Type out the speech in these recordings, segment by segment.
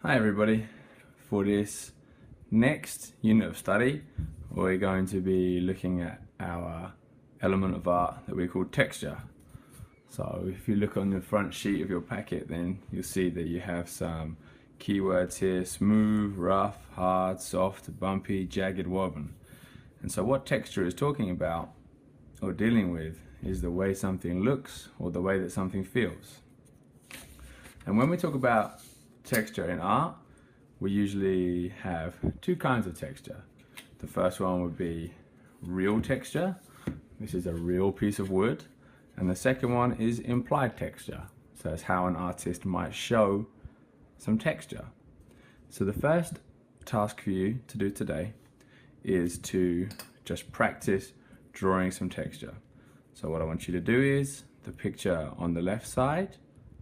Hi everybody. For this next unit of study, we're going to be looking at our element of art that we call texture. So if you look on the front sheet of your packet, then you'll see that you have some keywords here: smooth, rough, hard, soft, bumpy, jagged, woven. And so what texture is talking about or dealing with is the way something looks or the way that something feels. And when we talk about texture in art, we usually have two kinds of texture. The first one would be real texture. This is a real piece of wood. And the second one is implied texture. So that's how an artist might show some texture. So the first task for you to do today is to just practice drawing some texture. So what I want you to do is the picture on the left side,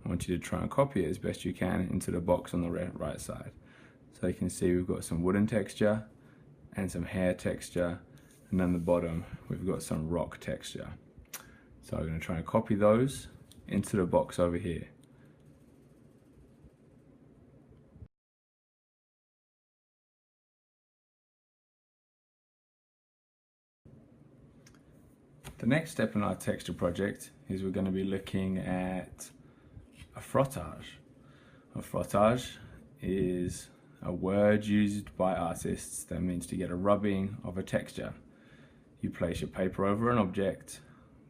I want you to try and copy it as best you can into the box on the right side. So you can see we've got some wooden texture and some hair texture, and then the bottom we've got some rock texture. So I'm going to try and copy those into the box over here. The next step in our texture project is we're going to be looking at a frottage. A frottage is a word used by artists that means to get a rubbing of a texture. You place your paper over an object,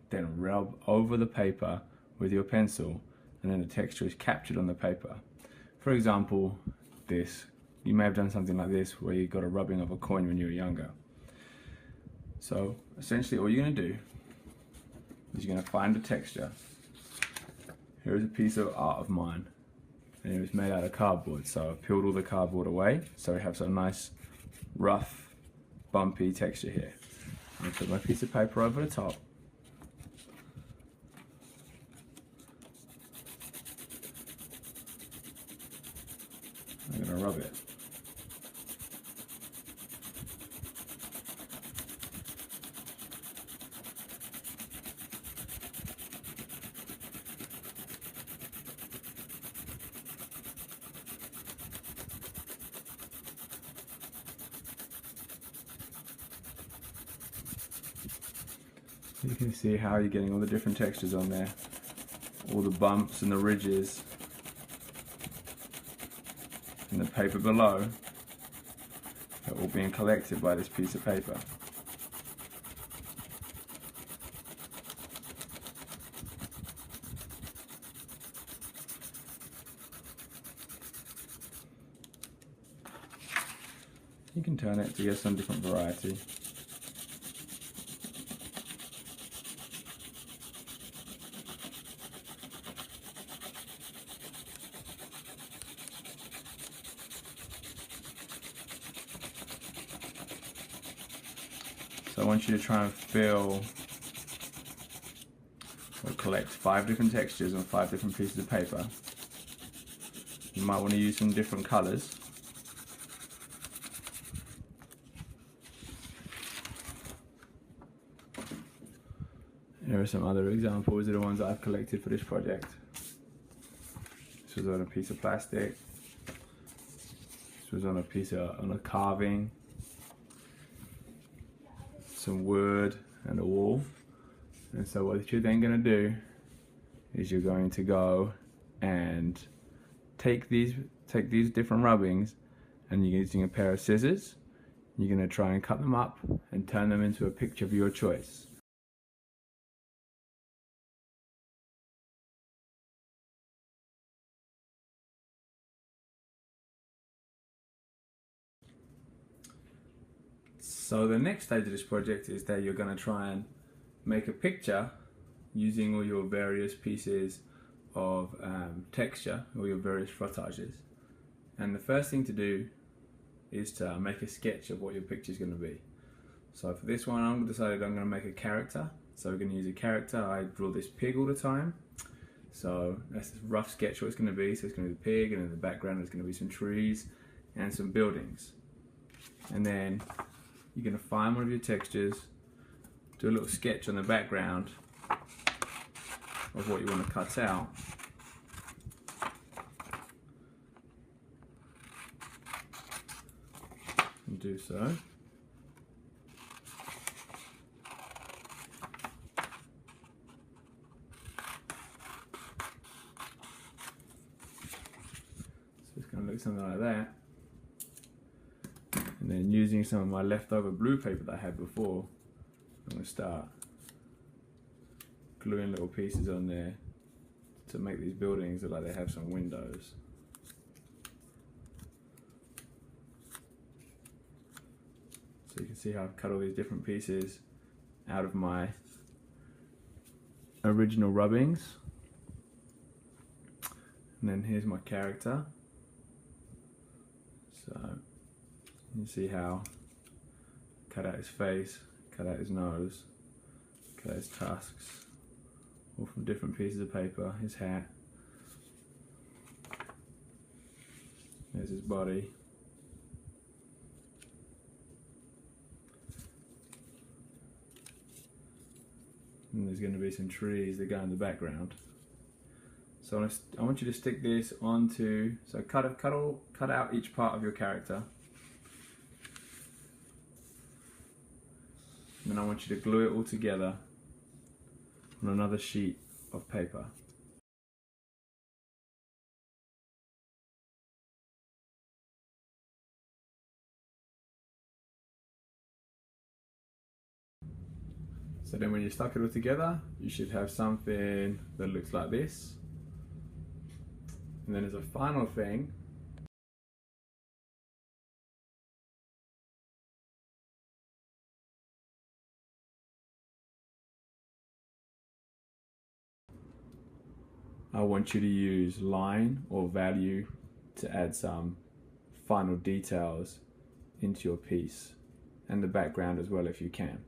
then rub over the paper with your pencil, and then the texture is captured on the paper. For example, this. You may have done something like this where you got a rubbing of a coin when you were younger. So essentially all you're going to do is you're going to find a texture. Here is a piece of art of mine, and it was made out of cardboard, so I peeled all the cardboard away so we have some nice rough bumpy texture here. I'm going to put my piece of paper over the top. I'm going to rub it. You can see how you're getting all the different textures on there, all the bumps and the ridges, and the paper below are all being collected by this piece of paper. You can turn it to get some different variety. So I want you to try and fill or collect 5 different textures on 5 different pieces of paper. You might want to use some different colors. Here are some other examples of the ones that I've collected for this project. This was on a piece of plastic. This was on a carving. Some wood and a wall. And so what you're then going to do is you're going to go and take these different rubbings, and you're using a pair of scissors. You're going to try and cut them up and turn them into a picture of your choice. So the next stage of this project is that you're going to try and make a picture using all your various pieces of texture, or your various frottages. And the first thing to do is to make a sketch of what your picture is going to be. So for this one, I've decided I'm going to make a character. So we're going to use a character. I draw this pig all the time. So that's a rough sketch of what it's going to be. So it's going to be the pig, and in the background there's going to be some trees and some buildings. And then you're going to find one of your textures, do a little sketch on the background of what you want to cut out, do so. So it's going to look something like that. And then using some of my leftover blue paper that I had before, I'm going to start gluing little pieces on there to make these buildings look like they have some windows. So you can see how I've cut all these different pieces out of my original rubbings. And then here's my character. So you see how I cut out his face, cut out his nose, cut out his tusks, all from different pieces of paper, his hat. There's his body. And there's going to be some trees that go in the background. So I want you to stick this onto, so cut out each part of your character. And then I want you to glue it all together on another sheet of paper. So then when you stuck it all together, you should have something that looks like this. And then as a final thing, I want you to use line or value to add some final details into your piece and the background as well if you can.